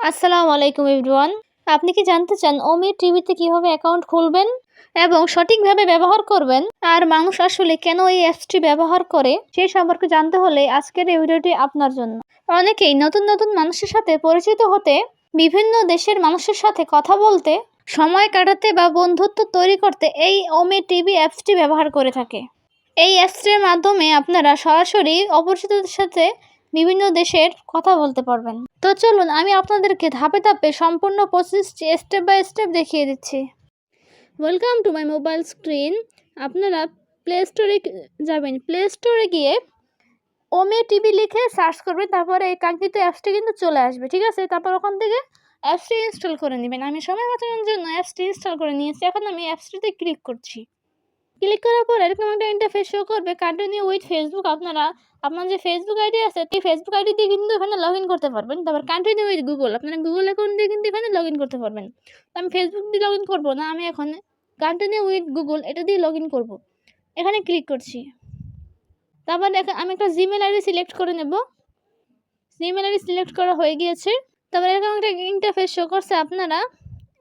আসসালামু আলাইকুম এভরিওয়ান। আপনি কি জানতে চান ওমি টিভিতে কিভাবে অ্যাকাউন্ট খুলবেন এবং সঠিকভাবে ব্যবহার করবেন আর মানুষ আসলে কেন এই অ্যাপসটি ব্যবহার করে সেই সম্পর্কে জানতে হলে আজকের এই ভিডিওটি আপনার জন্য। অনেকেই নতুন নতুন মানুষের সাথে পরিচিত হতে, বিভিন্ন দেশের মানুষের সাথে কথা বলতে, সময় কাটাতে বা বন্ধুত্ব তৈরি করতে এই ওমি টিভি অ্যাপসটি ব্যবহার করে থাকে। এই অ্যাপসটির মাধ্যমে আপনারা সরাসরি অপরিচিতদের সাথে বিভিন্ন দেশের কথা বলতে পারবেন। তো চলুন আমি আপনাদেরকে ধাপে ধাপে সম্পূর্ণ প্রসেসটি স্টেপ বাই স্টেপ দেখিয়ে দিচ্ছি। Welcome to my mobile screen. আপনারা প্লে স্টোরে যাবেন। প্লে স্টোরে গিয়ে ওমি টিভি লিখে সার্চ করবেন, তারপরে এই কাঙ্ক্ষিত অ্যাপসটি কিন্তু চলে আসবে, ঠিক আছে? তারপর ওখান থেকে অ্যাপসটি ইনস্টল করে নেবেন। আমি সময় বাঁচানোর জন্য অ্যাপসটি ইনস্টল করে নিয়েছি। এখন আমি অ্যাপসটিতে ক্লিক করছি। ক্লিক করার পর এরকম একটা ইন্টারফেস শো করবে, কন্টিনিউ উইথ ফেসবুক। আপনার যে ফেসবুক আইডি আছে এই ফেসবুক আইডি দিয়ে কিন্তু এখানে লগ ইন করতে পারবেন। তারপর কন্টিনিউ উইথ গুগল, আপনারা গুগল অ্যাকাউন্ট দিয়ে কিন্তু এখানে লগ ইন করতে পারবেন। তো আমি ফেসবুক দিয়ে লগ ইন করবো না, আমি এখন কন্টিনিউ উইথ গুগল এটা দিয়ে লগ ইন করবো। এখানে ক্লিক করছি। তারপর আমি একটা জিমেল আইডি সিলেক্ট করে নেব। জিমেল আইডি সিলেক্ট করা হয়ে গিয়েছে। তারপর এরকম একটা ইন্টারফেস শো করছে। আপনারা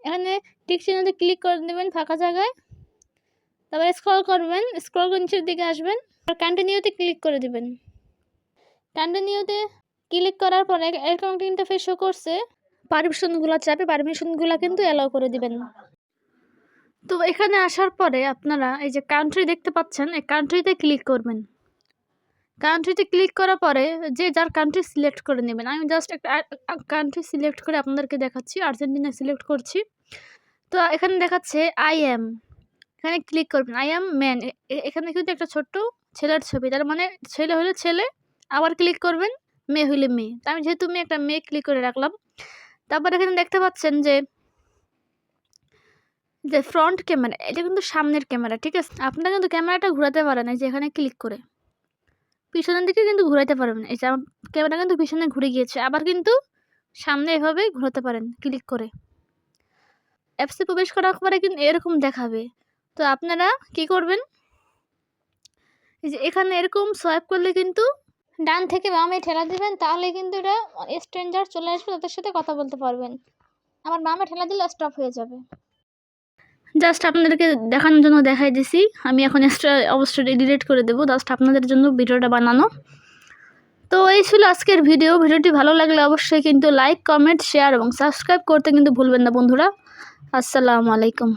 এখানে টিক চিহ্নতে ক্লিক করে দেবেন ফাঁকা জায়গায়। তারপরে স্ক্রল করবেন, স্ক্রল করে নিচের দিকে আসবেন আর কন্টিনিউতে ক্লিক করে দিবেন। কন্টিনিউতে ক্লিক করার পরে এরকম একটা ইন্টারফেস শো করছে। পারমিশনগুলো চাপে পারমিশনগুলো কিন্তু অ্যালাউ করে দিবেন। তো এখানে আসার পরে আপনারা এই যে কান্ট্রি দেখতে পাচ্ছেন, এই কান্ট্রিতে ক্লিক করবেন। কান্ট্রিতে ক্লিক করার পরে যে যার কান্ট্রি সিলেক্ট করে নেবেন। আমি জাস্ট একটা কান্ট্রি সিলেক্ট করে আপনাদেরকে দেখাচ্ছি। আর্জেন্টিনা সিলেক্ট করছি। তো এখানে দেখাচ্ছে আই এম, এখানে ক্লিক করবেন। আই অ্যাম ম্যান, এখানে কিন্তু একটা ছোট্ট ছেলের ছবি, তার মানে ছেলে হলে ছেলে। আবার ক্লিক করবেন, মেয়ে হইলে মেয়ে। তো আমি যেহেতু মেয়ে, একটা মেয়ে ক্লিক করে রাখলাম। তারপর এখানে দেখতে পাচ্ছেন যে যে ফ্রন্ট ক্যামেরা, এটা কিন্তু সামনের ক্যামেরা, ঠিক আছে? আপনারা কিন্তু ক্যামেরাটা ঘোরাতে পারেন, এই যে এখানে ক্লিক করে পিছনের দিকে কিন্তু ঘোরাতে পারবেন। এই যে আমার ক্যামেরা কিন্তু পিছনে ঘুরে গিয়েছে, আবার কিন্তু সামনে এভাবে ঘোরাতে পারেন ক্লিক করে। অ্যাপসে প্রবেশ করার পরে কিন্তু এরকম দেখাবে। তো আপনারা কি করবেন, এই যে এখানে এরকম সোয়াইপ করলে কিন্তু ডান থেকে বামে ঠেলা দিবেন, তাহলে কিন্তু এটা স্ট্রেঞ্জার চলে আসবে, তাদের সাথে কথা বলতে পারবেন। আমার বামে ঠেলা দিলে স্টপ হয়ে যাবে। জাস্ট আপনাদেরকে দেখানোর জন্য দেখাই দিছি। আমি এখন এক্সট্রা অবশ্যই ডিলিট করে দেবো, জাস্ট আপনাদের জন্য ভিডিওটা বানানো। তো এই ছিল আজকের ভিডিওটি ভালো লাগলে অবশ্যই কিন্তু লাইক, কমেন্ট, শেয়ার এবং সাবস্ক্রাইব করতে কিন্তু ভুলবেন না বন্ধুরা। আসসালামু আলাইকুম।